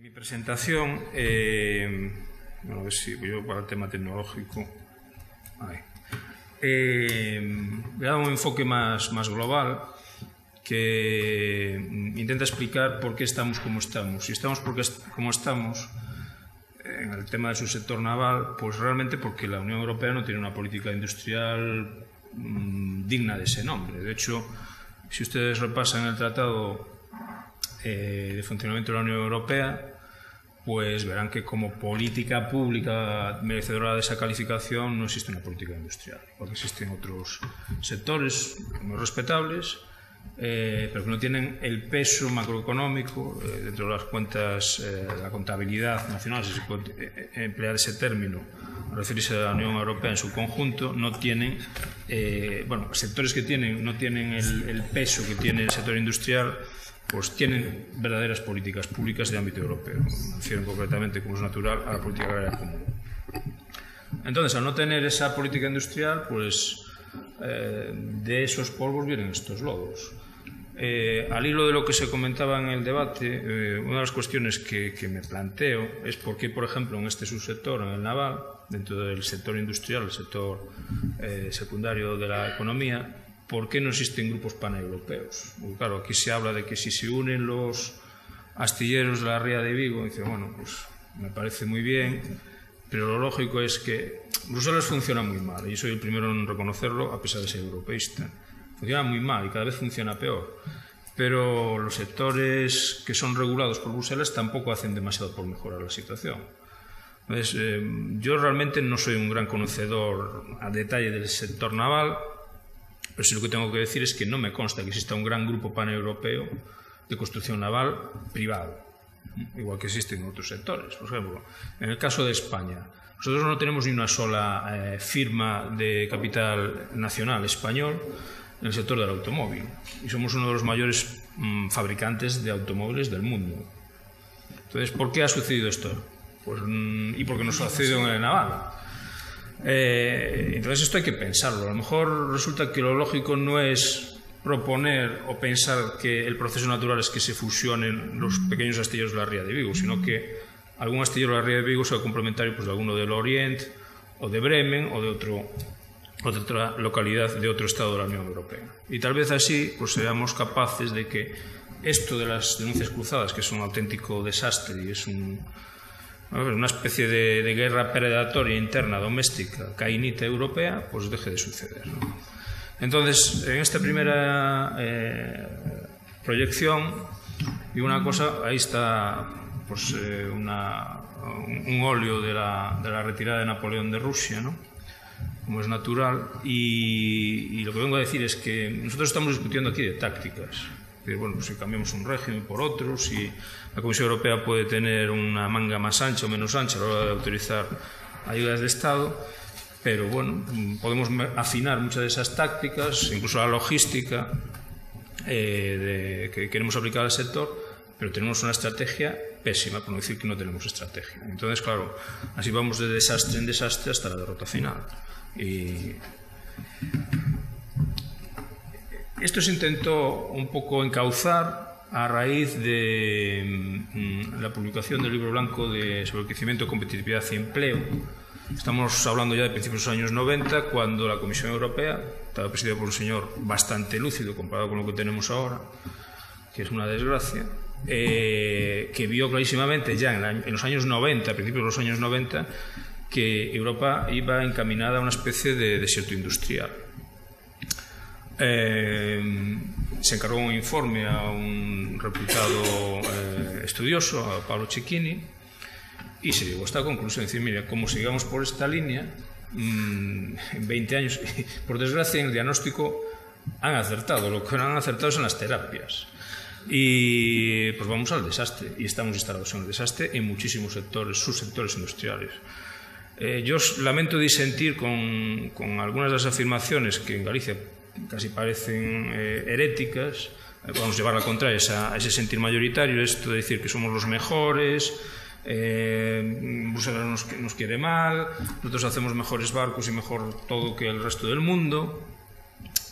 Mi presentación, bueno, a ver si voy yo para el tema tecnológico. Voy a dar un enfoque más global que intenta explicar por qué estamos como estamos. Si estamos como estamos en el tema de su sector naval, pues realmente porque la Unión Europea no tiene una política industrial digna de ese nombre. De hecho, si ustedes repasan el Tratado de Funcionamiento de la Unión Europea, pues verán que como política pública merecedora de esa calificación no existe una política industrial, porque existen otros sectores muy respetables, pero que no tienen el peso macroeconómico dentro de las cuentas, la contabilidad nacional, si se puede emplear ese término, a referirse a la Unión Europea en su conjunto, no tienen, bueno, sectores que no tienen el peso que tiene el sector industrial, pues tienen verdaderas políticas públicas de ámbito europeo. Me refiero concretamente, como es natural, a la política agraria común. Entonces, al no tener esa política industrial, pues de esos polvos vienen estos lodos. Al hilo de lo que se comentaba en el debate, una de las cuestiones que me planteo es por qué, por ejemplo, en este subsector, en el naval, dentro del sector industrial, el sector secundario de la economía, ¿por qué no existen grupos paneuropeos? Porque, claro, aquí se habla de que si se unen los astilleros de la Ría de Vigo, dice, bueno, pues me parece muy bien, pero lo lógico es que Bruselas funciona muy mal, y yo soy el primero en reconocerlo, a pesar de ser europeísta. Funciona muy mal y cada vez funciona peor, pero los sectores que son regulados por Bruselas tampoco hacen demasiado por mejorar la situación. Entonces, yo realmente no soy un gran conocedor a detalle del sector naval, pero sí lo que tengo que decir es que no me consta que exista un gran grupo paneuropeo de construcción naval privado, igual que existen en otros sectores. Por ejemplo, en el caso de España, nosotros no tenemos ni una sola firma de capital nacional español en el sector del automóvil y somos uno de los mayores fabricantes de automóviles del mundo. Entonces, ¿por qué ha sucedido esto? Pues, y porque nos ha sucedido en el naval. Entonces esto hay que pensarlo. A lo mejor resulta que lo lógico no es proponer o pensar que el proceso natural es que se fusionen los pequeños astilleros de la Ría de Vigo, sino que algún astillero de la Ría de Vigo sea complementario pues, de alguno del Oriente o de Bremen o de otra localidad de otro estado de la Unión Europea. Y tal vez así pues, seamos capaces de que esto de las denuncias cruzadas, que es un auténtico desastre y es una especie de guerra predatoria interna, doméstica, cainita europea, pues deje de suceder, ¿no? Entonces, en esta primera proyección, y una cosa, ahí está pues, un óleo de la retirada de Napoleón de Rusia, ¿no? Como es natural, y lo que vengo a decir es que nosotros estamos discutiendo aquí de tácticas. Bueno, pues si cambiamos un régimen por otro, si la Comisión Europea puede tener una manga más ancha o menos ancha a la hora de autorizar ayudas de Estado, pero bueno, podemos afinar muchas de esas tácticas, incluso la logística que queremos aplicar al sector, pero tenemos una estrategia pésima, por no decir que no tenemos estrategia. Entonces, claro, así vamos de desastre en desastre hasta la derrota final. Y esto se intentó un poco encauzar a raíz de la publicación del libro blanco sobre el crecimiento, competitividad y empleo. Estamos hablando ya de principios de los años 90, cuando la Comisión Europea, estaba presidida por un señor bastante lúcido comparado con lo que tenemos ahora, que es una desgracia, que vio clarísimamente ya en los años 90, a principios de los años 90, que Europa iba encaminada a una especie de desierto industrial. Se encargó un informe a un reputado estudioso, a Paolo Cecchini, y se llegó a esta conclusión, decir, mira, como sigamos por esta línea, en 20 años, por desgracia en el diagnóstico han acertado, lo que no han acertado es en las terapias, y pues vamos al desastre, y estamos instalados en el desastre en muchísimos sectores, subsectores industriales. Yo lamento disentir con algunas de las afirmaciones que en Galicia casi parecen heréticas, vamos a llevar la contraria a ese sentir mayoritario, esto de decir que somos los mejores, Bruselas nos quiere mal, nosotros hacemos mejores barcos y mejor todo que el resto del mundo.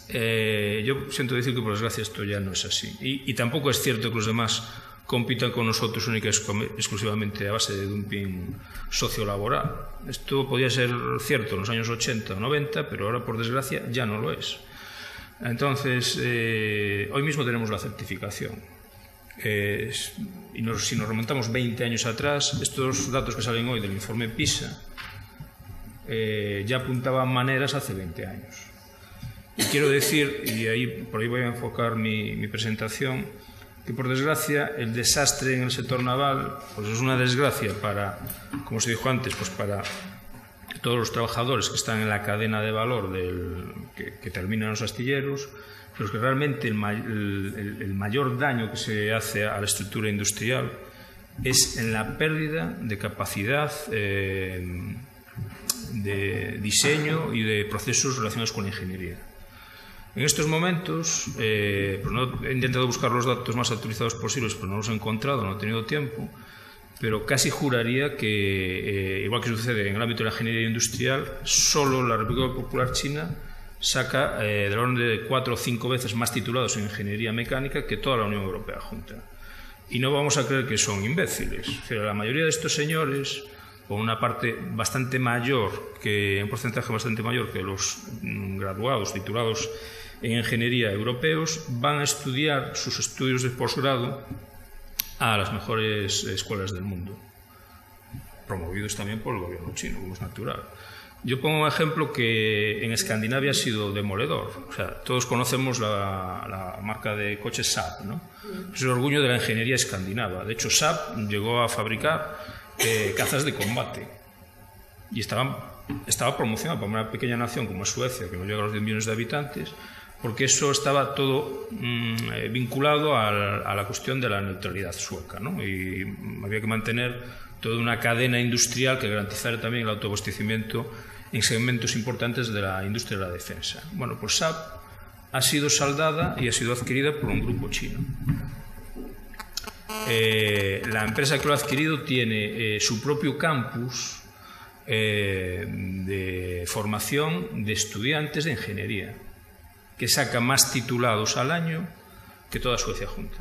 Yo siento decir que por desgracia esto ya no es así, y tampoco es cierto que los demás compitan con nosotros única y exclusivamente a base de dumping sociolaboral. Esto podía ser cierto en los años 80 o 90, pero ahora, por desgracia, ya no lo es. Entonces, hoy mismo tenemos la certificación. Y si nos remontamos 20 años atrás, estos datos que salen hoy del informe PISA ya apuntaban maneras hace 20 años. Y quiero decir, y por ahí voy a enfocar mi presentación, que por desgracia el desastre en el sector naval pues es una desgracia para, como se dijo antes, pues para todos los trabajadores que están en la cadena de valor que terminan los astilleros, pero es que realmente el mayor daño que se hace a la estructura industrial es en la pérdida de capacidad de diseño y de procesos relacionados con la ingeniería. En estos momentos, he intentado buscar los datos más actualizados posibles, pero no los he encontrado, no he tenido tiempo, pero casi juraría que, igual que sucede en el ámbito de la ingeniería industrial, solo la República Popular China saca del orden de 4 o 5 veces más titulados en ingeniería mecánica que toda la Unión Europea junta. Y no vamos a creer que son imbéciles. O sea, la mayoría de estos señores, con una parte bastante mayor, un porcentaje bastante mayor que los graduados, titulados en ingeniería europeos, van a estudiar sus estudios de posgrado a las mejores escuelas del mundo, promovidos también por el gobierno chino, como es natural. Yo pongo un ejemplo que en Escandinavia ha sido demoledor. O sea, todos conocemos la marca de coches Saab, ¿no? Es el orgullo de la ingeniería escandinava. De hecho, Saab llegó a fabricar cazas de combate y estaba promocionado para una pequeña nación como es Suecia, que no llega a los 10 millones de habitantes, porque eso estaba todo vinculado a la cuestión de la neutralidad sueca, ¿no? Y había que mantener toda una cadena industrial que garantizara también el autoabastecimiento en segmentos importantes de la industria de la defensa. Bueno, pues Saab ha sido saldada y ha sido adquirida por un grupo chino. La empresa que lo ha adquirido tiene su propio campus de formación de estudiantes de ingeniería, que saca más titulados al año que toda Suecia junta.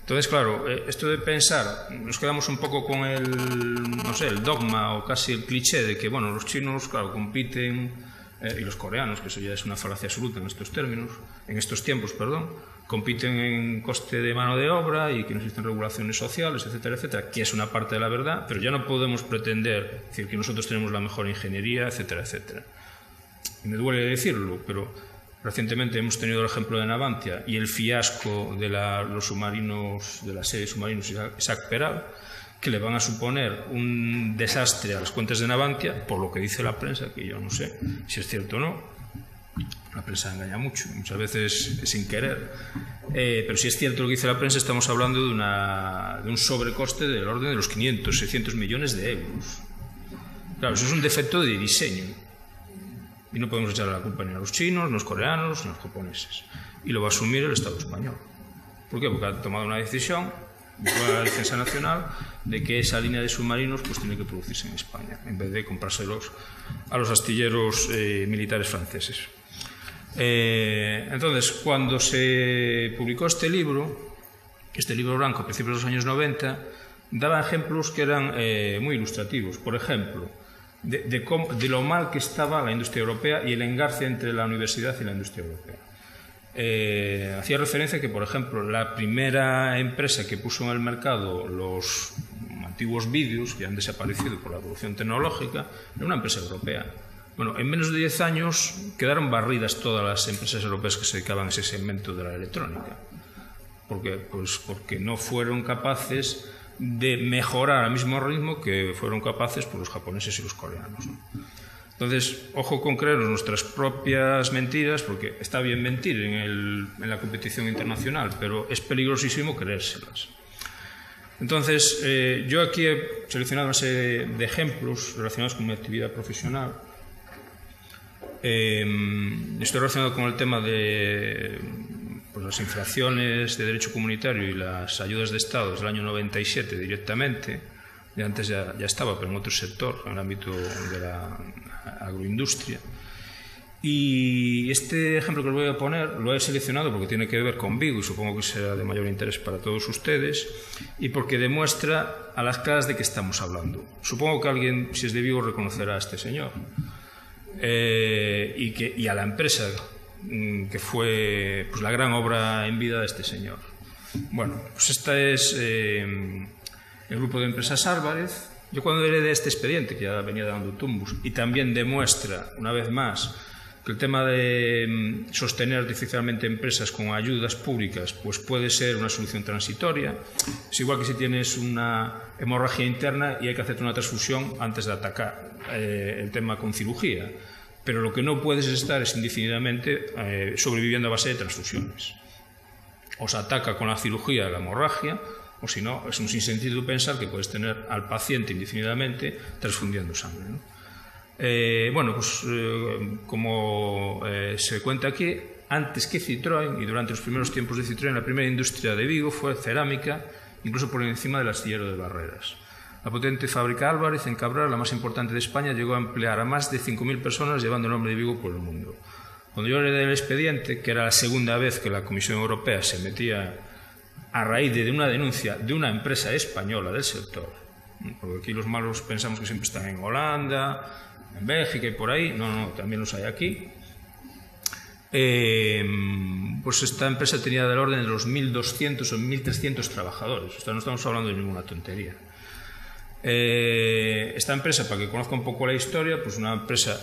Entonces, claro, esto de pensar, nos quedamos un poco con el dogma o casi el cliché de que, bueno, los chinos, claro, compiten, y los coreanos, que eso ya es una falacia absoluta en estos tiempos, compiten en coste de mano de obra y que no existen regulaciones sociales, etcétera, etcétera, que es una parte de la verdad, pero ya no podemos pretender decir que nosotros tenemos la mejor ingeniería, etcétera, etcétera. Y me duele decirlo, pero recientemente hemos tenido el ejemplo de Navantia y el fiasco de los submarinos, de la serie de submarinos Isaac Peral, que le van a suponer un desastre a las cuentas de Navantia, por lo que dice la prensa, que yo no sé si es cierto o no. La prensa engaña mucho, muchas veces sin querer. Pero si es cierto lo que dice la prensa, estamos hablando de un sobrecoste del orden de los 500, 600 millones de euros. Claro, eso es un defecto de diseño. Y no podemos echarle la culpa ni a los chinos, ni a los coreanos, ni a los japoneses. Y lo va a asumir el Estado español. ¿Por qué? Porque ha tomado una decisión de la defensa nacional de que esa línea de submarinos pues tiene que producirse en España, en vez de comprárselos a los astilleros militares franceses. Entonces, cuando se publicó este libro blanco a principios de los años 90, daba ejemplos que eran muy ilustrativos. Por ejemplo, de lo mal que estaba la industria europea y el engarce entre la universidad y la industria europea. Hacía referencia a que, por ejemplo, la primera empresa que puso en el mercado los antiguos vídeos, que han desaparecido por la evolución tecnológica, era una empresa europea. Bueno, en menos de 10 años quedaron barridas todas las empresas europeas que se dedicaban a ese segmento de la electrónica. ¿Por qué? Pues porque no fueron capaces de mejorar al mismo ritmo que fueron capaces por los japoneses y los coreanos, ¿no? Entonces, ojo con creernos nuestras propias mentiras, porque está bien mentir en la competición internacional, pero es peligrosísimo creérselas. Entonces, yo aquí he seleccionado una serie de ejemplos relacionados con mi actividad profesional. Estoy relacionado con el tema de las infracciones de derecho comunitario y las ayudas de Estado desde el año 97 directamente. Ya antes ya estaba, pero en otro sector, en el ámbito de la agroindustria. Y este ejemplo que os voy a poner lo he seleccionado porque tiene que ver con Vigo y supongo que será de mayor interés para todos ustedes y porque demuestra a las claras de qué estamos hablando. Supongo que alguien, si es de Vigo, reconocerá a este señor y a la empresa que fue pues, la gran obra en vida de este señor. Bueno, pues este es el grupo de empresas Álvarez. Yo cuando heredé este expediente, que ya venía dando tumbos, y también demuestra, una vez más, que el tema de sostener artificialmente empresas con ayudas públicas pues puede ser una solución transitoria. Es igual que si tienes una hemorragia interna y hay que hacerte una transfusión antes de atacar el tema con cirugía. Pero lo que no puedes estar es indefinidamente sobreviviendo a base de transfusiones. O se ataca con la cirugía la hemorragia, o si no, es un sinsentido pensar que puedes tener al paciente indefinidamente transfundiendo sangre, ¿no? Bueno, pues como se cuenta aquí, antes que Citroën y durante los primeros tiempos de Citroën, la primera industria de Vigo fue cerámica, incluso por encima del astillero de Barreras. La potente fábrica Álvarez en Cabral, la más importante de España, llegó a emplear a más de 5.000 personas llevando el nombre de Vigo por el mundo. Cuando yo heredé el expediente, que era la segunda vez que la Comisión Europea se metía a raíz de una denuncia de una empresa española del sector, porque aquí los malos pensamos que siempre están en Holanda, en Bélgica y por ahí, no, también los hay aquí. Pues esta empresa tenía del orden de los 1.200 o 1.300 trabajadores. No estamos hablando de ninguna tontería. Esta empresa, para que conozca un poco la historia, pues una empresa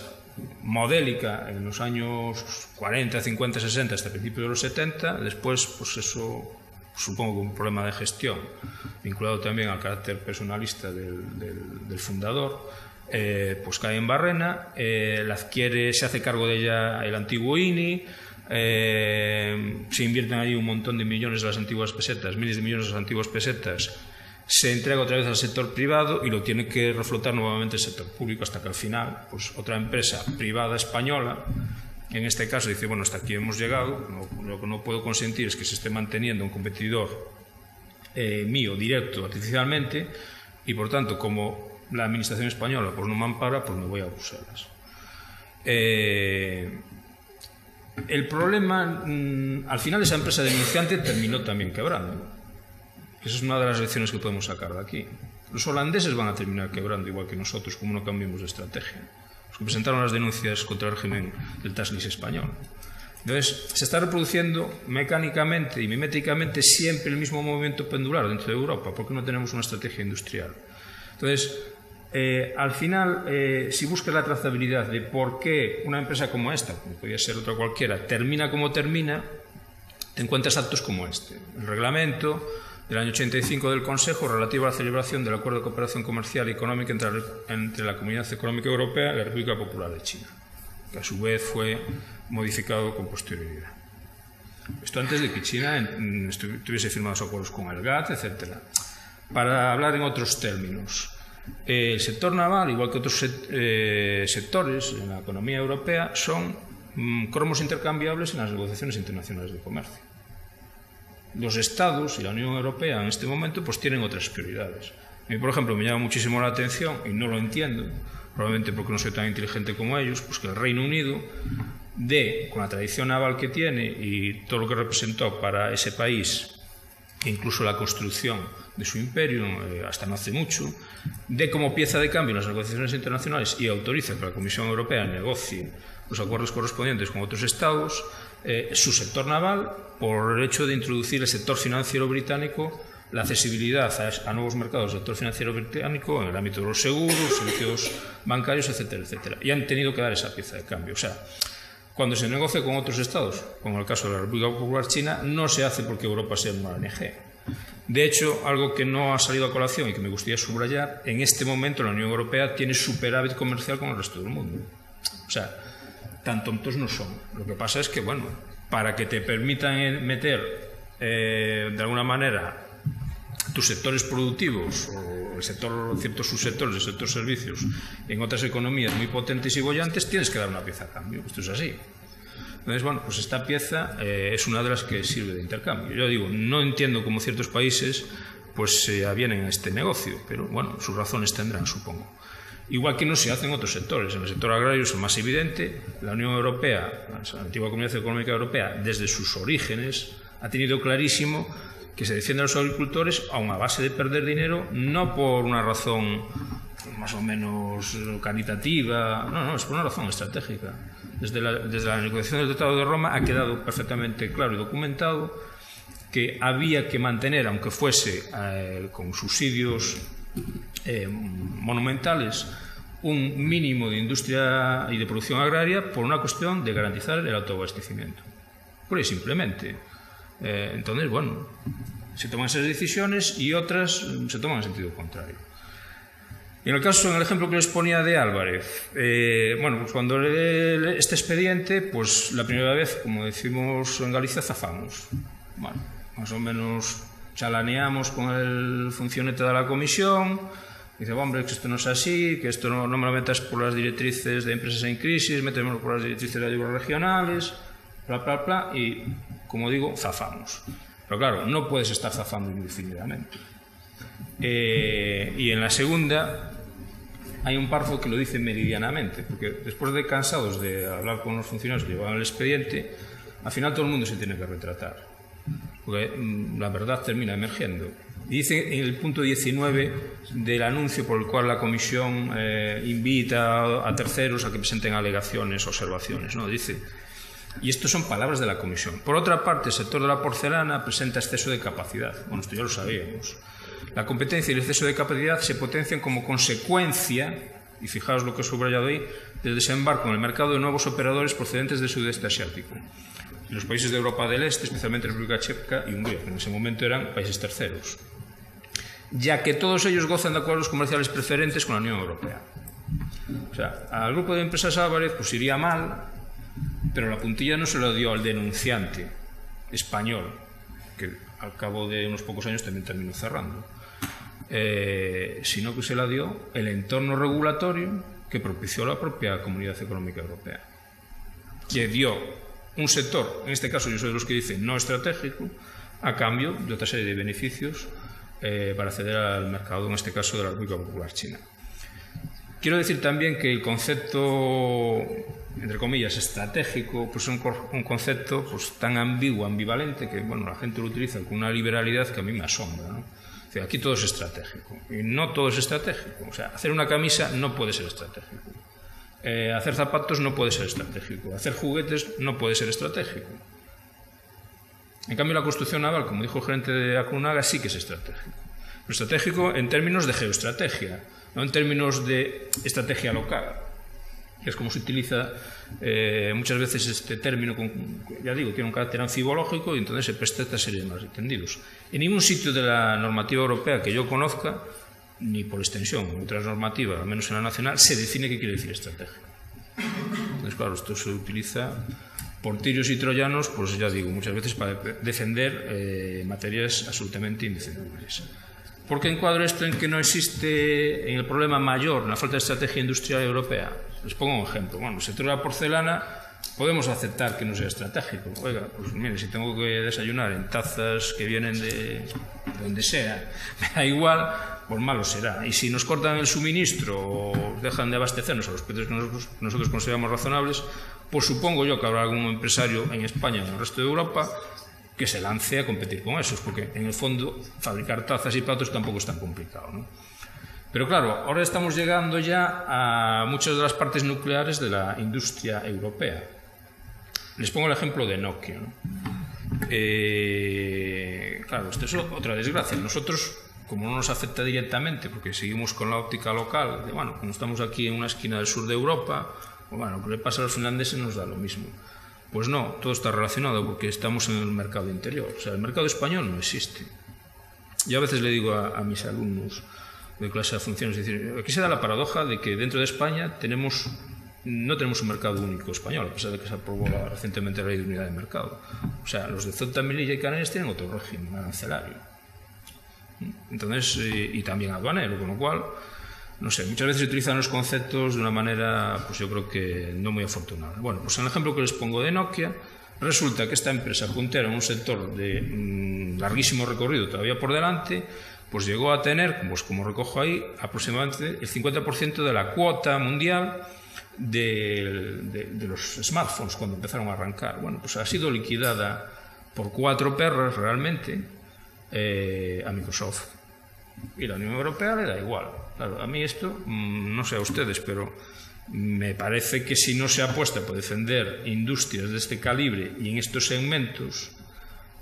modélica en los años 40, 50, 60 hasta principios de los 70. Después, pues eso, supongo que un problema de gestión vinculado también al carácter personalista del fundador, pues cae en Barrena, la adquiere, se hace cargo de ella el antiguo INI, se invierten allí un montón de millones de las antiguas pesetas, miles de millones de las antiguas pesetas, se entrega otra vez al sector privado y lo tiene que reflotar nuevamente el sector público hasta que al final, pues otra empresa privada española, en este caso dice, bueno, hasta aquí hemos llegado, lo que no puedo consentir es que se esté manteniendo un competidor mío directo artificialmente y por tanto, como la administración española pues no me ampara, pues me voy a Bruselas. El problema, al final esa empresa denunciante terminó también quebrando. Esa es una de las lecciones que podemos sacar de aquí. Los holandeses van a terminar quebrando igual que nosotros, como no cambiemos de estrategia. Los que presentaron las denuncias contra el régimen del Taxis español. Entonces, se está reproduciendo mecánicamente y miméticamente siempre el mismo movimiento pendular dentro de Europa, porque no tenemos una estrategia industrial. Entonces, al final, si buscas la trazabilidad de por qué una empresa como esta, como podría ser otra cualquiera, termina como termina, te encuentras actos como este. El reglamento del año 85 del Consejo relativo a la celebración del Acuerdo de Cooperación Comercial y Económica entre la Comunidad Económica Europea y la República Popular de China, que a su vez fue modificado con posterioridad. Esto antes de que China tuviese firmados acuerdos con el GATT, etc. Para hablar en otros términos, el sector naval, igual que otros sectores en la economía europea, son cromos intercambiables en las negociaciones internacionales de comercio. Los Estados y la Unión Europea en este momento pues tienen otras prioridades. A mí, por ejemplo, me llama muchísimo la atención, y no lo entiendo, probablemente porque no soy tan inteligente como ellos, pues que el Reino Unido, con la tradición naval que tiene y todo lo que representó para ese país, incluso la construcción de su imperio hasta no hace mucho, de como pieza de cambio en las negociaciones internacionales y autoriza que la Comisión Europea negocie los acuerdos correspondientes con otros estados, su sector naval, por el hecho de introducir el sector financiero británico, la accesibilidad a nuevos mercados del sector financiero británico en el ámbito de los seguros, servicios bancarios, etcétera, etcétera. Y han tenido que dar esa pieza de cambio. O sea, cuando se negocia con otros estados, como el caso de la República Popular China, no se hace porque Europa sea una ONG. De hecho, algo que no ha salido a colación y que me gustaría subrayar, en este momento la Unión Europea tiene superávit comercial con el resto del mundo. O sea, tan tontos no son. Lo que pasa es que, bueno, para que te permitan meter de alguna manera tus sectores productivos o el sector, ciertos subsectores del sector servicios en otras economías muy potentes y bollantes, tienes que dar una pieza a cambio. Esto es así. Entonces, bueno, pues esta pieza es una de las que sirve de intercambio. Yo digo, no entiendo cómo ciertos países pues se avienen a este negocio, pero bueno, sus razones tendrán, supongo. igual que no se hace en otros sectores. En el sector agrario es el más evidente. La Unión Europea, la antigua Comunidad Económica Europea, desde sus orígenes, ha tenido clarísimo que se defienden a los agricultores a una base de perder dinero, no por una razón más o menos caritativa, no, es por una razón estratégica. Desde la negociación del Tratado de Roma ha quedado perfectamente claro y documentado que había que mantener, aunque fuese con subsidios monumentales, un mínimo de industria y de producción agraria por una cuestión de garantizar el autoabastecimiento. Pura y simplemente. Entonces, bueno, se toman esas decisiones y otras se toman en sentido contrario. Y en el ejemplo que les ponía de Álvarez, bueno, pues cuando lee este expediente, pues la primera vez, como decimos en Galicia, zafamos. Bueno, más o menos chalaneamos con el funcionete de la comisión, dice, hombre, que esto no es así, que esto no me lo metas por las directrices de empresas en crisis, métemelo por las directrices de ayudas regionales, y, como digo, zafamos. Pero claro, no puedes estar zafando indefinidamente. Y en la segunda hay un párrafo que lo dice meridianamente, porque después de cansados de hablar con los funcionarios que llevaban el expediente, al final todo el mundo se tiene que retratar, porque la verdad termina emergiendo. Y dice en el punto 19 del anuncio por el cual la Comisión invita a terceros a que presenten alegaciones, observaciones, ¿no? Dice, y esto son palabras de la Comisión. Por otra parte, el sector de la porcelana presenta exceso de capacidad. Bueno, esto ya lo sabíamos. La competencia y el exceso de capacidad se potencian como consecuencia, y fijaos lo que he subrayado ahí, del desembarco en el mercado de nuevos operadores procedentes del sudeste asiático. En los países de Europa del Este, especialmente República Checa y Hungría, que en ese momento eran países terceros, ya que todos ellos gozan de acuerdos comerciales preferentes con la Unión Europea. O sea, al grupo de empresas Álvarez pues iría mal, pero la puntilla no se lo dio al denunciante español, que al cabo de unos pocos años también terminó cerrando, sino que se la dio el entorno regulatorio que propició la propia Comunidad Económica Europea, que dio un sector, en este caso yo soy de los que dicen no estratégico, a cambio de otra serie de beneficios para acceder al mercado, en este caso de la República Popular China. Quiero decir también que el concepto, entre comillas, estratégico, pues es un concepto pues, tan ambiguo, ambivalente, que bueno, la gente lo utiliza con una liberalidad que a mí me asombra, ¿no? O sea, aquí todo es estratégico, y no todo es estratégico. O sea, hacer una camisa no puede ser estratégico. Hacer zapatos no puede ser estratégico. Hacer juguetes no puede ser estratégico. En cambio, la construcción naval, como dijo el gerente de Acunaga, sí que es estratégico. Pero estratégico en términos de geoestrategia, no en términos de estrategia local, que es como se utiliza muchas veces este término, ya digo, tiene un carácter anfibológico y entonces se presta esta serie de malentendidos. En ningún sitio de la normativa europea que yo conozca, ni por extensión, en otras normativas, al menos en la nacional, se define qué quiere decir estratégico. Entonces, claro, esto se utiliza por tirios y troyanos, pues ya digo, muchas veces para defender materias absolutamente indefendibles. ¿Por qué encuadro esto en que no existe en el problema mayor, en la falta de estrategia industrial europea? Les pongo un ejemplo. Bueno, el sector de la porcelana podemos aceptar que no sea estratégico. Oiga, pues mire, si tengo que desayunar en tazas que vienen de donde sea, me da igual, pues malo será. Y si nos cortan el suministro o dejan de abastecernos a los precios que nosotros consideramos razonables, pues supongo yo que habrá algún empresario en España o en el resto de Europa que se lance a competir con esos, porque en el fondo fabricar tazas y platos tampoco es tan complicado, ¿no? Pero claro, ahora estamos llegando ya a muchas de las partes nucleares de la industria europea. Les pongo el ejemplo de Nokia, ¿no? Claro, esto es otra desgracia. Nosotros, como no nos afecta directamente, porque seguimos con la óptica local, de, bueno, como estamos aquí en una esquina del sur de Europa, pues bueno, lo que le pasa a los finlandeses nos da lo mismo. Pues no, todo está relacionado porque estamos en el mercado interior. O sea, el mercado español no existe. Yo a veces le digo a mis alumnos de clase de funciones, es decir, aquí se da la paradoja de que dentro de España no tenemos un mercado único español, a pesar de que se aprobó recientemente la ley de unidad de mercado. O sea, los de Ceuta, Melilla y Canarias tienen otro régimen arancelario. Entonces, y también aduanero, con lo cual, no sé, muchas veces se utilizan los conceptos de una manera, pues yo creo que no muy afortunada. Bueno, pues en el ejemplo que les pongo de Nokia, resulta que esta empresa puntera en un sector de larguísimo recorrido todavía por delante, pues llegó a tener, pues como recojo ahí, aproximadamente el 50% de la cuota mundial de los smartphones cuando empezaron a arrancar. Bueno, pues ha sido liquidada por 4 perras realmente a Microsoft. Y la Unión Europea le da igual. Claro, a mí esto, no sé a ustedes, pero me parece que si no se apuesta por defender industrias de este calibre y en estos segmentos,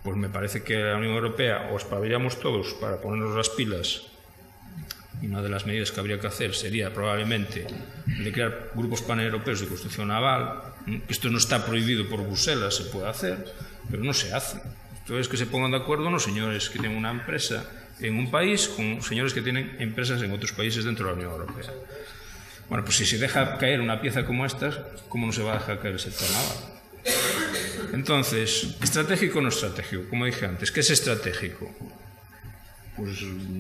pues me parece que la Unión Europea o espabilamos todos para ponernos las pilas, y una de las medidas que habría que hacer sería probablemente de crear grupos paneuropeos de construcción naval. Esto no está prohibido por Bruselas, se puede hacer, pero no se hace. Esto es que se pongan de acuerdo unos señores que tienen una empresa en un país con señores que tienen empresas en otros países dentro de la Unión Europea. Bueno, pues si se deja caer una pieza como estas, ¿cómo no se va a dejar caer el sector naval? Entonces, ¿estratégico o no estratégico? Como dije antes, ¿qué es estratégico? Pues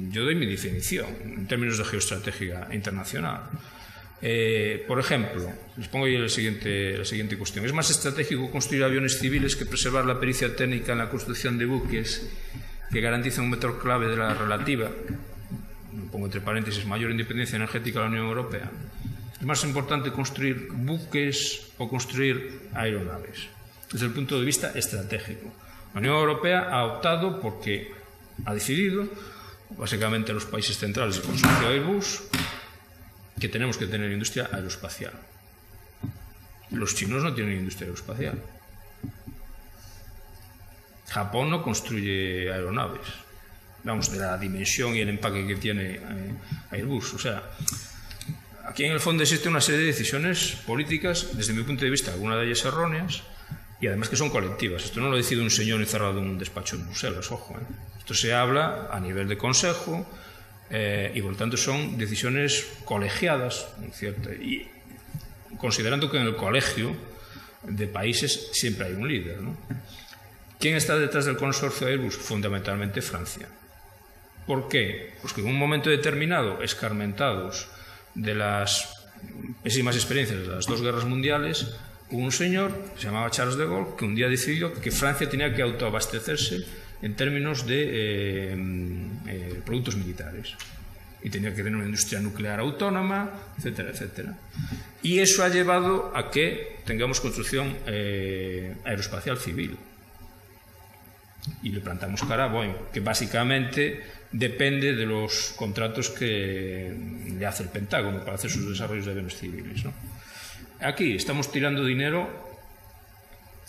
yo doy mi definición en términos de geoestrategia internacional. Por ejemplo, les pongo ahí la siguiente cuestión. ¿Es más estratégico construir aviones civiles que preservar la pericia técnica en la construcción de buques que garantiza un vector clave de la relativa, pongo entre paréntesis, mayor independencia energética de la Unión Europea? ¿Es más importante construir buques o construir aeronaves? Desde el punto de vista estratégico. La Unión Europea ha optado porque ha decidido, básicamente los países centrales del consorcio Airbus, que tenemos que tener industria aeroespacial. Los chinos no tienen industria aeroespacial. Japón no construye aeronaves, vamos, de la dimensión y el empaque que tiene Airbus. O sea, aquí en el fondo existe una serie de decisiones políticas, desde mi punto de vista, algunas de ellas erróneas, y además que son colectivas. Esto no lo decide un señor encerrado en un despacho en Bruselas, ojo. Esto se habla a nivel de consejo y por lo tanto son decisiones colegiadas, ¿cierto? Y considerando que en el colegio de países siempre hay un líder, ¿no? ¿Quién está detrás del consorcio Airbus? Fundamentalmente Francia. ¿Por qué? Pues que en un momento determinado, escarmentados de las pésimas experiencias de las 2 guerras mundiales, hubo un señor que se llamaba Charles de Gaulle que un día decidió que Francia tenía que autoabastecerse en términos de productos militares y tenía que tener una industria nuclear autónoma, etcétera, etcétera. Y eso ha llevado a que tengamos construcción aeroespacial civil. Y le plantamos cara a Boeing, que básicamente depende de los contratos que le hace el Pentágono para hacer sus desarrollos de aviones civiles, ¿no? Aquí estamos tirando dinero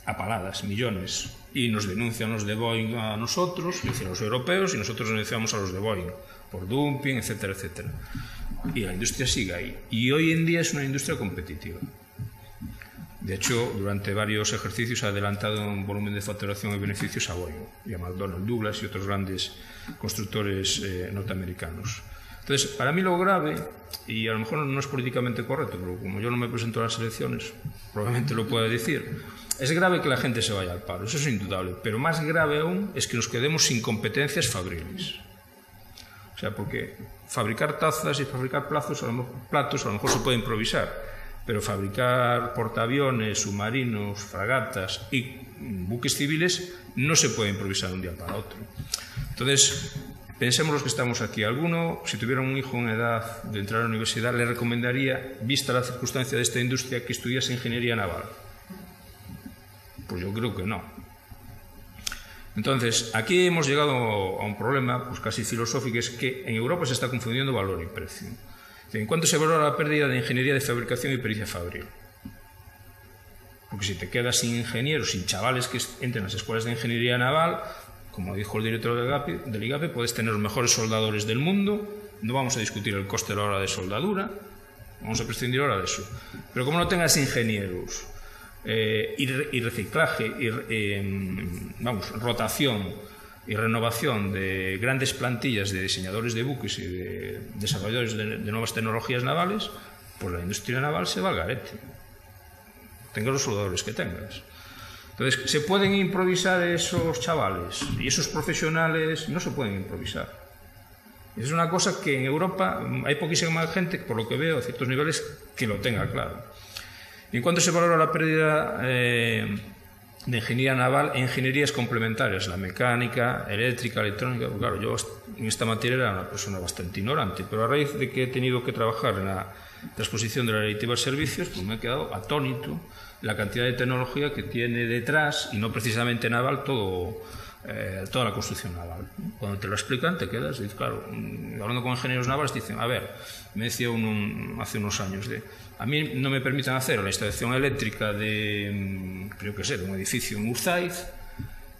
a paladas, millones, y nos denuncian los de Boeing a nosotros, es decir, a los europeos, y nosotros denunciamos a los de Boeing por dumping, etcétera, etcétera. Y la industria sigue ahí. Y hoy en día es una industria competitiva. De hecho, durante varios ejercicios ha adelantado un volumen de facturación y beneficios a Boeing y a McDonnell Douglas y otros grandes constructores norteamericanos. Entonces, para mí lo grave, y a lo mejor no es políticamente correcto, pero como yo no me presento a las elecciones, probablemente lo pueda decir, es grave que la gente se vaya al paro, eso es indudable, pero más grave aún es que nos quedemos sin competencias fabriles. O sea, porque fabricar tazas y fabricar platos a lo mejor se puede improvisar, pero fabricar portaaviones, submarinos, fragatas y buques civiles no se puede improvisar de un día para otro. Entonces, pensemos los que estamos aquí. Alguno, si tuviera un hijo en edad de entrar a la universidad, le recomendaría, vista la circunstancia de esta industria, que estudiase ingeniería naval. Pues yo creo que no. Entonces, aquí hemos llegado a un problema pues casi filosófico, es que en Europa se está confundiendo valor y precio. ¿En cuánto se valora la pérdida de ingeniería de fabricación y pericia fabril? Porque si te quedas sin ingenieros, sin chavales que entren a las escuelas de ingeniería naval, como dijo el director del IGAPE, puedes tener los mejores soldadores del mundo, no vamos a discutir el coste de la hora de soldadura, vamos a prescindir ahora de eso. Pero como no tengas ingenieros y reciclaje, rotación y renovación de grandes plantillas de diseñadores de buques y de desarrolladores de nuevas tecnologías navales, pues la industria naval se va al garete. Tengas los soldadores que tengas. Entonces, ¿se pueden improvisar esos chavales? Y esos profesionales no se pueden improvisar. Es una cosa que en Europa hay poquísima gente, por lo que veo, a ciertos niveles, que lo tenga claro. ¿Y en cuánto se valora la pérdida de ingeniería naval e ingenierías complementarias, la mecánica, eléctrica, electrónica. Claro, yo en esta materia era una persona bastante ignorante, pero a raíz de que he tenido que trabajar en la transposición de la ley de servicios, pues me he quedado atónito la cantidad de tecnología que tiene detrás, y no precisamente naval, toda la construcción naval. Cuando te lo explican te quedas, y claro, hablando con ingenieros navales dicen, a ver, me decía uno hace unos años, a mí no me permiten hacer la instalación eléctrica de, creo que sé, de un edificio en Urzaiz,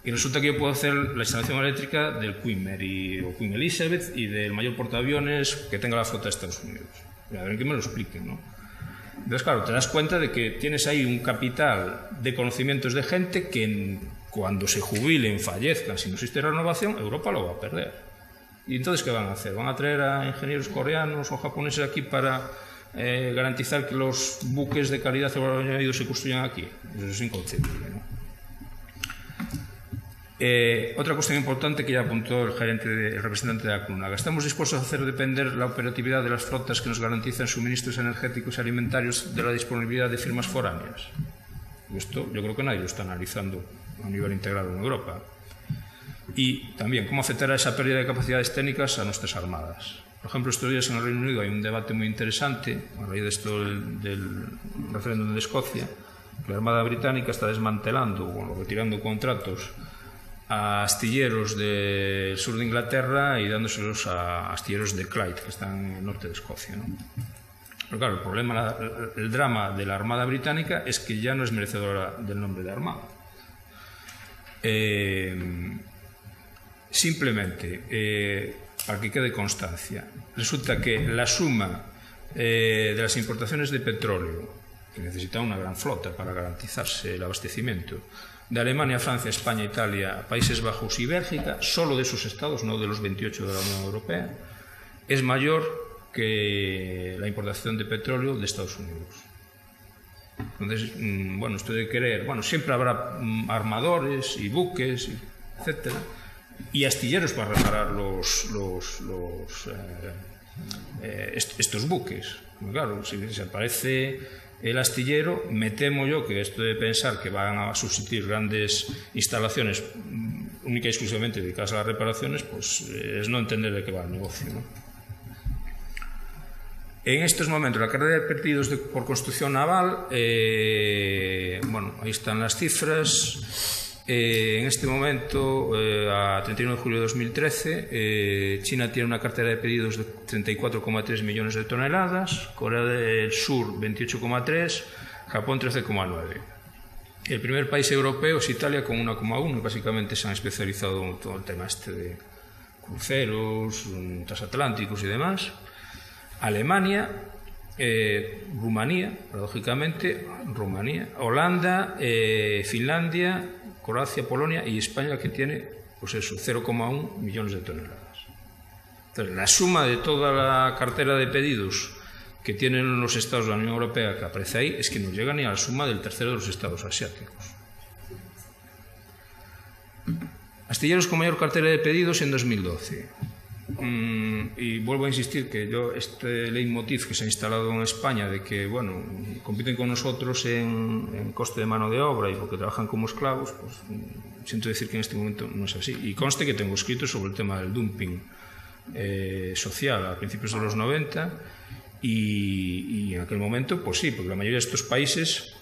y resulta que yo puedo hacer la instalación eléctrica del Queen Mary o Queen Elizabeth y del mayor portaaviones que tenga la flota de Estados Unidos. A ver que me lo expliquen, ¿no? Entonces, claro, te das cuenta de que tienes ahí un capital de conocimientos de gente que cuando se jubilen, fallezcan, si no existe renovación, Europa lo va a perder. ¿Y entonces qué van a hacer? ¿Van a traer a ingenieros coreanos o japoneses aquí para garantizar que los buques de calidad de valor añadido se construyan aquí? Eso es inconcebible, ¿no? Otra cuestión importante que ya apuntó el representante de ACNUNAG. Estamos dispuestos a hacer depender la operatividad de las flotas que nos garantizan suministros energéticos y alimentarios de la disponibilidad de firmas foráneas. Esto yo creo que nadie lo está analizando a nivel integrado en Europa. Y también cómo afectará esa pérdida de capacidades técnicas a nuestras armadas. Por ejemplo, estos días en el Reino Unido hay un debate muy interesante a raíz de esto del referéndum de Escocia, que la Armada Británica está desmantelando o retirando contratos a astilleros del sur de Inglaterra y dándoselos a astilleros de Clyde, que están en el norte de Escocia, ¿no? Pero claro, el problema, el drama de la Armada Británica es que ya no es merecedora del nombre de Armada. Simplemente, para que quede constancia, resulta que la suma de las importaciones de petróleo, que necesita una gran flota para garantizarse el abastecimiento, de Alemania, Francia, España, Italia, Países Bajos y Bélgica, solo de esos estados, no de los 28 de la Unión Europea, es mayor que la importación de petróleo de Estados Unidos. Entonces, bueno, esto de querer, bueno, siempre habrá armadores y buques, etcétera, y astilleros para reparar estos buques. Claro, si aparece el astillero, me temo yo que esto de pensar que van a subsistir grandes instalaciones única y exclusivamente dedicadas a las reparaciones, pues es no entender de qué va el negocio, ¿no? En estos momentos, la carrera de perdidos por construcción naval, bueno, ahí están las cifras. En este momento, a 31 de julio de 2013, China tiene una cartera de pedidos de 34,3 millones de toneladas, Corea del Sur 28,3, Japón 13,9. El primer país europeo es Italia con 1,1, básicamente se han especializado en todo el tema este de cruceros, transatlánticos y demás. Alemania, Rumanía, paradójicamente, Holanda, Finlandia, Croacia, Polonia y España, que tiene, pues eso, 0,1 millones de toneladas. Entonces, la suma de toda la cartera de pedidos que tienen los estados de la Unión Europea que aparece ahí es que no llega ni a la suma del tercero de los estados asiáticos. Astilleros con mayor cartera de pedidos en 2012. Y vuelvo a insistir que yo, este leitmotiv que se ha instalado en España de que, bueno, compiten con nosotros en coste de mano de obra y porque trabajan como esclavos, pues siento decir que en este momento no es así. Y conste que tengo escrito sobre el tema del dumping social a principios de los 90 y en aquel momento, pues sí, porque la mayoría de estos países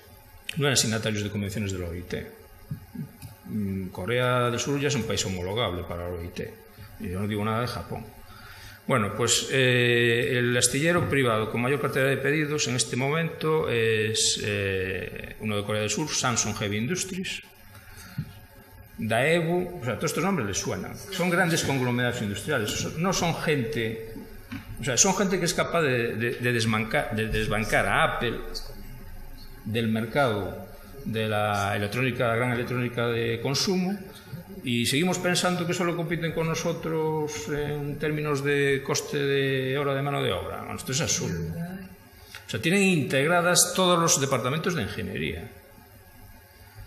no eran signatarios de convenciones de la OIT. Corea del Sur ya es un país homologable para la OIT. Y yo no digo nada de Japón. Bueno, pues el astillero privado con mayor cartera de pedidos en este momento es uno de Corea del Sur, Samsung Heavy Industries, Daewoo, o sea, todos estos nombres les suenan. Son grandes conglomerados industriales, no son gente, o sea, son gente que es capaz de desbancar a Apple del mercado de la electrónica, la gran electrónica de consumo. Y seguimos pensando que solo compiten con nosotros en términos de coste de hora de mano de obra. Bueno, esto es absurdo. O sea, tienen integradas todos los departamentos de ingeniería.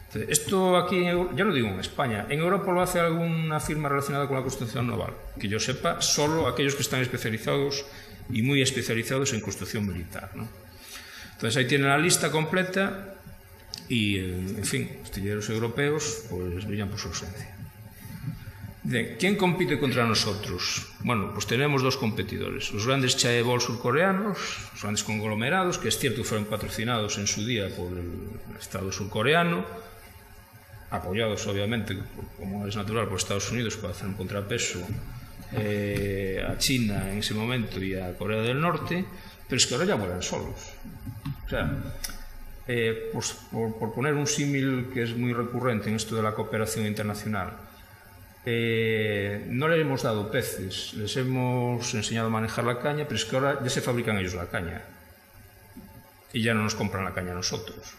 Entonces, esto aquí, ya lo digo en España, en Europa lo hace alguna firma relacionada con la construcción naval. Que yo sepa, solo aquellos que están especializados y muy especializados en construcción militar, ¿no? Entonces ahí tienen la lista completa. y, en fin, astilleros europeos pues brillan por su ausencia. ¿Quién compite contra nosotros? Bueno, pues tenemos dos competidores, los grandes chaebol surcoreanos, los grandes conglomerados, que es cierto que fueron patrocinados en su día por el Estado surcoreano, apoyados obviamente, como es natural, por Estados Unidos para hacer un contrapeso a China en ese momento y a Corea del Norte, pero es que ahora ya vuelan solos. O sea, pues por poner un símil que es muy recurrente en esto de la cooperación internacional, no les hemos dado peces, les hemos enseñado a manejar la caña, pero es que ahora ya se fabrican ellos la caña y ya no nos compran la caña a nosotros.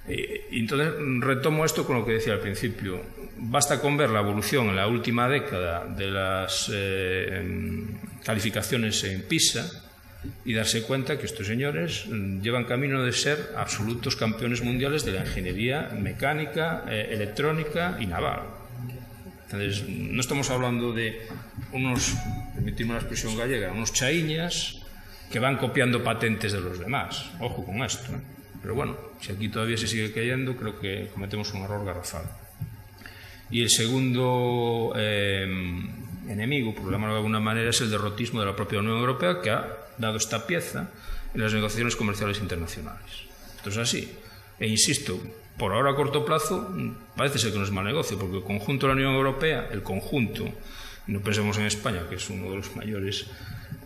Y entonces retomo esto con lo que decía al principio. Basta con ver la evolución en la última década de las calificaciones en PISA y darse cuenta que estos señores llevan camino de ser absolutos campeones mundiales de la ingeniería mecánica, electrónica y naval. Entonces, no estamos hablando de unos, permitirme la expresión gallega, unos chaiñas que van copiando patentes de los demás. Ojo con esto, ¿eh? Pero bueno, si aquí todavía se sigue cayendo, creo que cometemos un error garrafal. Y el segundo enemigo, por llamarlo de alguna manera, es el derrotismo de la propia Unión Europea, que ha dado esta pieza en las negociaciones comerciales internacionales. Esto es así. E insisto, por ahora a corto plazo parece ser que no es mal negocio, porque el conjunto de la Unión Europea, el conjunto, no pensemos en España, que es uno de los mayores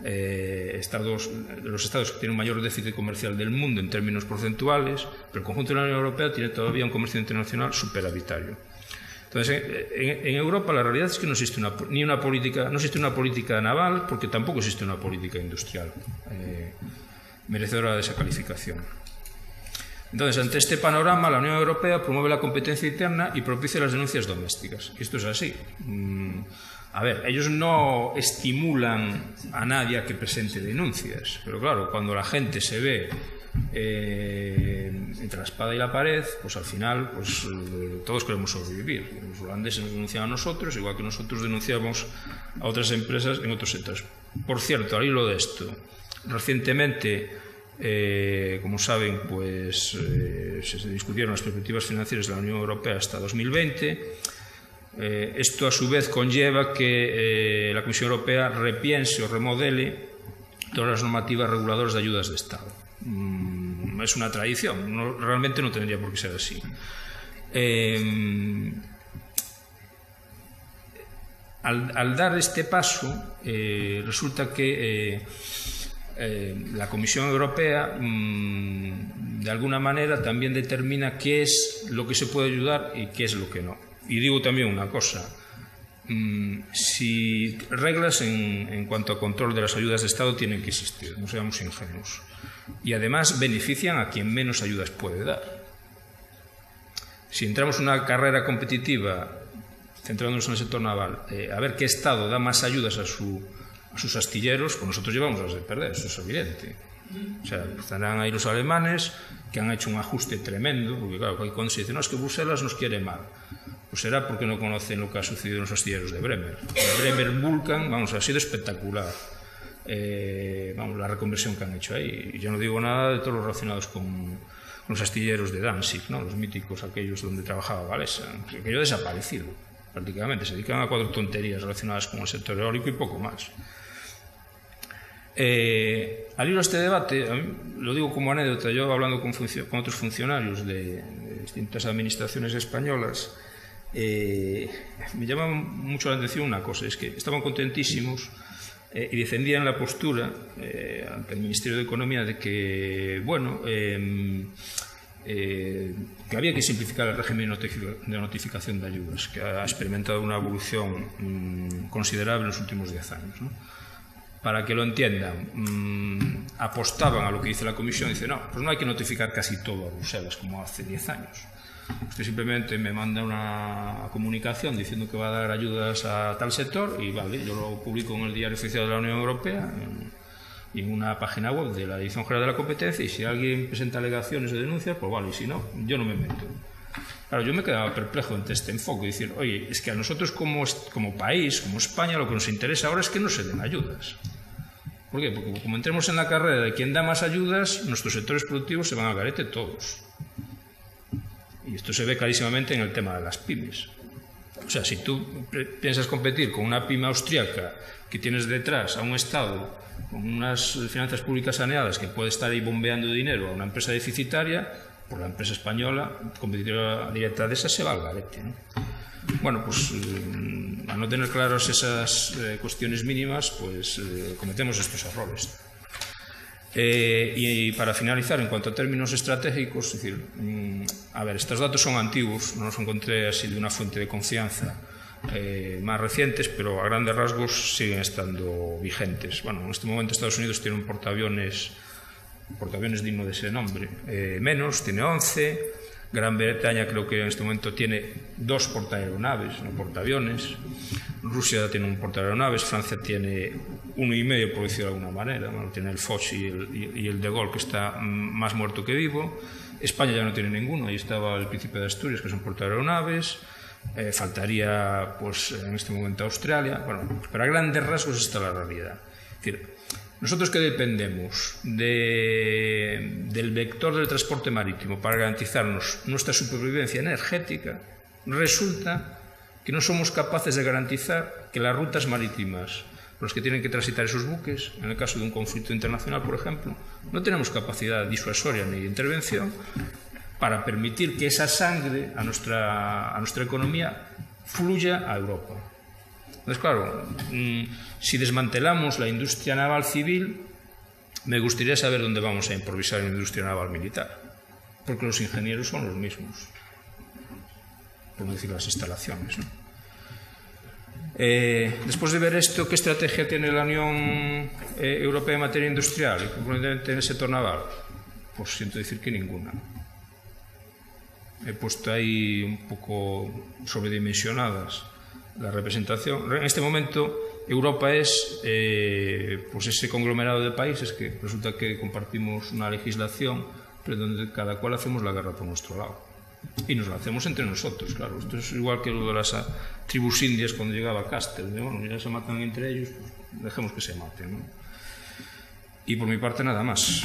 estados que tienen un mayor déficit comercial del mundo en términos porcentuales, pero el conjunto de la Unión Europea tiene todavía un comercio internacional superavitario. Entonces, en Europa la realidad es que no existe una política naval, porque tampoco existe una política industrial merecedora de esa calificación. Entonces, ante este panorama, la Unión Europea promueve la competencia interna y propicia las denuncias domésticas. Y esto es así. A ver, ellos no estimulan a nadie a que presente denuncias, pero claro, cuando la gente se ve entre la espada y la pared, pues al final pues, todos queremos sobrevivir. Los holandeses nos denuncian a nosotros, igual que nosotros denunciamos a otras empresas en otros sectores. Por cierto, al hilo de esto, recientemente, como saben, pues se discutieron las perspectivas financieras de la Unión Europea hasta 2020. Esto a su vez conlleva que la Comisión Europea repiense o remodele todas las normativas reguladoras de ayudas de Estado. Es una tradición, realmente no tendría por qué ser así. Al dar este paso, resulta que la Comisión Europea de alguna manera también determina qué es lo que se puede ayudar y qué es lo que no. Y digo también una cosa, si reglas en cuanto a control de las ayudas de Estado tienen que existir, no seamos ingenuos. Y además benefician a quien menos ayudas puede dar. Si entramos en una carrera competitiva, centrándonos en el sector naval, a ver qué Estado da más ayudas a sus astilleros, pues nosotros llevamos las de perder, eso es evidente. O sea, estarán ahí los alemanes que han hecho un ajuste tremendo, porque claro, cuando se dice, no, es que Bruselas nos quiere mal, pues será porque no conocen lo que ha sucedido en los astilleros de Bremer. Bremer Vulcan, vamos, ha sido espectacular. Vamos, la reconversión que han hecho ahí. Y yo no digo nada de todos los relacionados con los astilleros de Danzig, ¿no? Los míticos aquellos donde trabajaba Valesa. Aquello ha desaparecido, prácticamente. Se dedican a 4 tonterías relacionadas con el sector eólico y poco más. Al hilo de este debate, lo digo como anécdota, yo hablando con otros funcionarios de distintas administraciones españolas, me llama mucho la atención una cosa, es que estaban contentísimos y defendían la postura ante el Ministerio de Economía de que, bueno, que había que simplificar el régimen de notificación de ayudas, que ha experimentado una evolución considerable en los últimos 10 años, ¿no? Para que lo entiendan, apostaban a lo que dice la Comisión, dice, no, pues no hay que notificar casi todo a Bruselas como hace 10 años. Usted simplemente me manda una comunicación diciendo que va a dar ayudas a tal sector y vale, yo lo publico en el Diario Oficial de la Unión Europea y en una página web de la Dirección General de la Competencia, y si alguien presenta alegaciones o denuncias, pues vale, y si no, yo no me meto. Claro, yo me quedaba perplejo ante este enfoque, decir, oye, es que a nosotros como país, como España, lo que nos interesa ahora es que no se den ayudas. ¿Por qué? Porque como entremos en la carrera de quien da más ayudas, nuestros sectores productivos se van al garete todos. Y esto se ve clarísimamente en el tema de las pymes. O sea, si tú piensas competir con una pyme austríaca que tienes detrás a un Estado con unas finanzas públicas saneadas que puede estar ahí bombeando dinero a una empresa deficitaria, pues la empresa española, competidora directa de esa, se va al garete, ¿no? Bueno, pues al no tener claras esas cuestiones mínimas, pues cometemos estos errores. Y para finalizar, en cuanto a términos estratégicos, es decir, a ver, estos datos son antiguos, no los encontré así de una fuente de confianza, más recientes, pero a grandes rasgos siguen estando vigentes. Bueno, en este momento Estados Unidos tiene un portaaviones digno de ese nombre, menos, tiene 11. Gran Bretaña creo que en este momento tiene 2 portaaeronaves, no portaaviones. Rusia tiene un portaaeronaves, Francia tiene 1,5, por decirlo de alguna manera. Bueno, tiene el Foch y el de Gaulle, que está más muerto que vivo. España ya no tiene ninguno, ahí estaba el Príncipe de Asturias, que son portaaeronaves. Faltaría, pues, en este momento Australia. Bueno, pero a grandes rasgos está la realidad. Es decir, nosotros que dependemos del vector del transporte marítimo para garantizarnos nuestra supervivencia energética, resulta que no somos capaces de garantizar que las rutas marítimas por las que tienen que transitar esos buques, en el caso de un conflicto internacional, por ejemplo, no tenemos capacidad disuasoria ni de intervención para permitir que esa sangre a nuestra economía fluya a Europa. Entonces, claro, si desmantelamos la industria naval civil, me gustaría saber dónde vamos a improvisar en la industria naval militar, porque los ingenieros son los mismos, por no decir las instalaciones, ¿no? Después de ver esto, ¿qué estrategia tiene la Unión Europea en materia industrial y concretamente en el sector naval? Pues siento decir que ninguna. He puesto ahí un poco sobredimensionadas la representación. En este momento Europa es pues ese conglomerado de países que resulta que compartimos una legislación, pero donde cada cual hacemos la guerra por nuestro lado. Y nos la hacemos entre nosotros, claro. Esto es igual que lo de las tribus indias cuando llegaba Castel. Bueno, ya se matan entre ellos, pues dejemos que se maten, ¿no? Y por mi parte nada más.